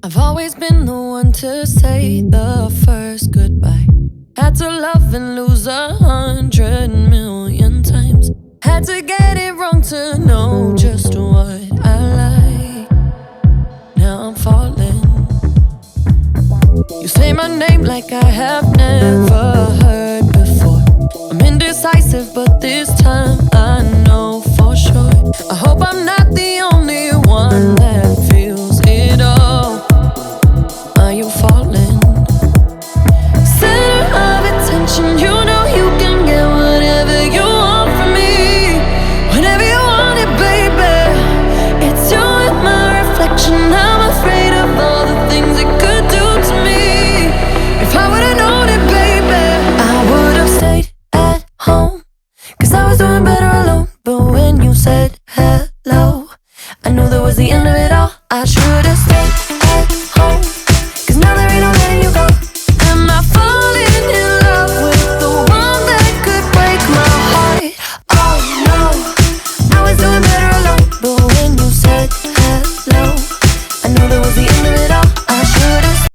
I've always been the one to say the first goodbye. Had to love and lose 100 million times. Had to get it wrong to know just what I like. Now I'm falling. You say my name like I have never heard before. I'm indecisive, but this time I know for sure. I hope I'm not the only one that feels it all. Are you falling? Center of attention, you know you can get whatever you want from me. Whenever you want it, baby. It's you and my reflection. I'm afraid of all the things it could do to me. If I would've known it, baby, I would've stayed at home, 'cause I was doing better alone. But when you said hello, I knew that was the end of it all. I should've stayed